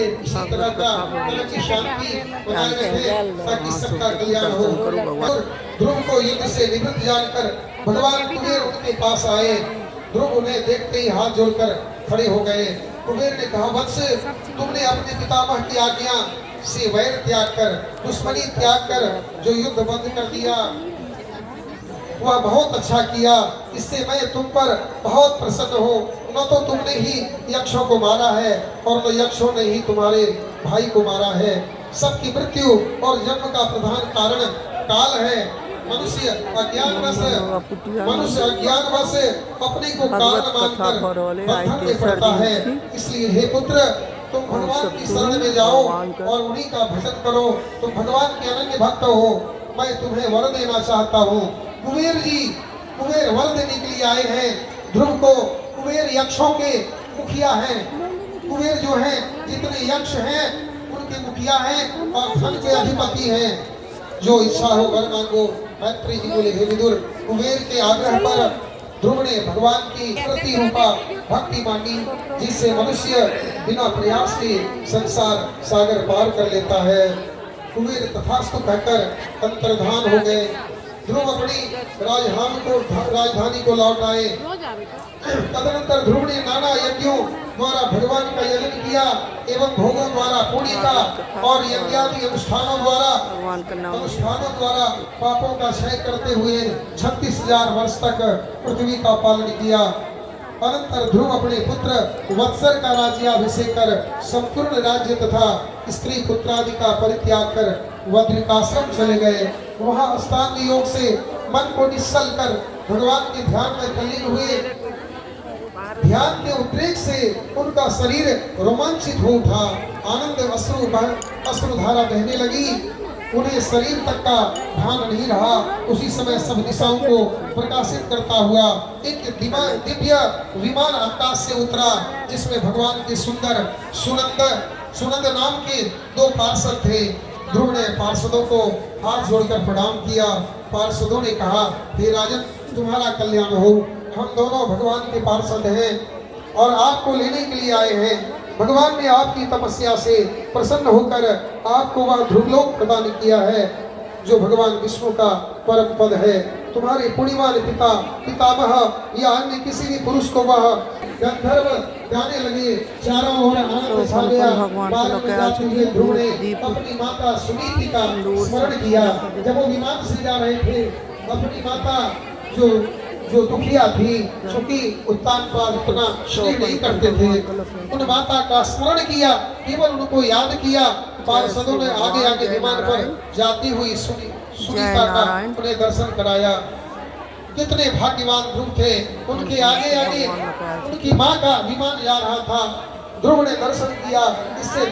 इसी तरह का मन की शांति बनाए रखें ताकि सबका कल्याण हो। और ध्रुव को युद्ध से निवृत्त जानकर भगवान कुबेर उनके पास आए। ध्रुव उन्हें देखते ही हाथ जोड़कर खड़े हो गए। कुबेर ने कहा, वत्स, तुमने अपने पितामह की आज्ञा से वैर त्याग कर, दुश्मनी त्याग कर जो युद्ध बंद कर दिया, वह बहुत अच्छा किया। इससे मैं तुम पर बहुत प्रसन्न हूँ। न तो तुमने ही यक्षों को मारा है और न यक्षों ने ही तुम्हारे भाई को मारा है। सबकी मृत्यु और जन्म का प्रधान कारण काल है। मनुष्य अज्ञानवश अपने को कारण मानकर बंधन में पड़ता है। इसलिए हे पुत्र, तुम भगवान की शरण में जाओ और उन्हीं का भजन करो। तुम भगवान के अनन्य भक्त हो। मैं तुम्हें वर देना चाहता हूँ। कुबेर जी, कुबेर वर देने के लिए आए हैं ध्रुव को। कुबेर यक्षों के मुखिया हैं। कुबेर जो हैं, जितने यक्ष हैं उनके मुखिया हैं और धन के अधिपति हैं। जो इच्छा हो वर मांगो। मैत्री जी बोले, हे विदुर, कुबेर के आग्रह पर ध्रुव ने भगवान की प्रति रूपा भक्ति मांगी, जिससे मनुष्य बिना प्रयास के संसार सागर पार कर लेता है। कुबेर तथास्तु कहकर अंतर्धान हो गए। ध्रुव अपनी राजधानी को लौट आए। तदनंतर ध्रुव ने नाना यज्ञों द्वारा भगवान का यजन किया एवं भोगों द्वारा पुण्य का और यज्ञादि अनुष्ठानों द्वारा पापों का क्षय करते हुए 36,000 वर्ष तक पृथ्वी का पालन किया। अनंतर ध्रुव अपने पुत्र वत्सर का राज्याभिषेक कर संपूर्ण राज्य तथा स्त्री पुत्रादि का परित्याग कर बद्रिकाश्रम चले गए। वहां अष्टांग योग से मन को निश्चल कर भगवान के ध्यान में तल्लीन हुए। ध्यान के उद्रेक से उनका शरीर रोमांचित हो उठा। आनंद अश्रुधारा बहने लगी। उन्हें शरीर तक का भान नहीं रहा। उसी समय सब दिशाओं को प्रकाशित करता हुआ एक दिव्य विमान आकाश से उतरा, जिसमें भगवान के सुंदर सुनंद नाम के 2 पार्षद थे। ध्रुव ने पार्षदों को हाथ जोड़कर प्रणाम किया। पार्षदों ने कहा, हे राजन, तुम्हारा कल्याण हो। हम दोनों भगवान के पार्षद हैं और आपको लेने के लिए आए हैं। भगवान ने आपकी तपस्या से प्रसन्न होकर आपको वह ध्रुवलोक प्रदान किया है, जो भगवान विष्णु का परम पद है। तुम्हारे पुण्यवान पितामह या अन्य किसी भी पुरुष को वह गंधर्व गाने लगे। चारों ओर आनंद छा गया। ध्रुव ने अपनी माता सुनीति का स्मरण किया। जब वो विमान से जा रहे थे, अपनी माता जो दुखिया थी, चूंकि उत्तानपाद उतना श्रेय नहीं करते थे, उन माता का स्मरण किया, केवल उनको याद किया। पार्षदों ने आगे आगे विमान पर जाती हुई सुनीता का उन्हें दर्शन कराया। कितने भाग्यवान ध्रुव थे। उनके आगे आगे उनकी माँ का विमान जा रहा था। ध्रुव ने दर्शन किया। इससे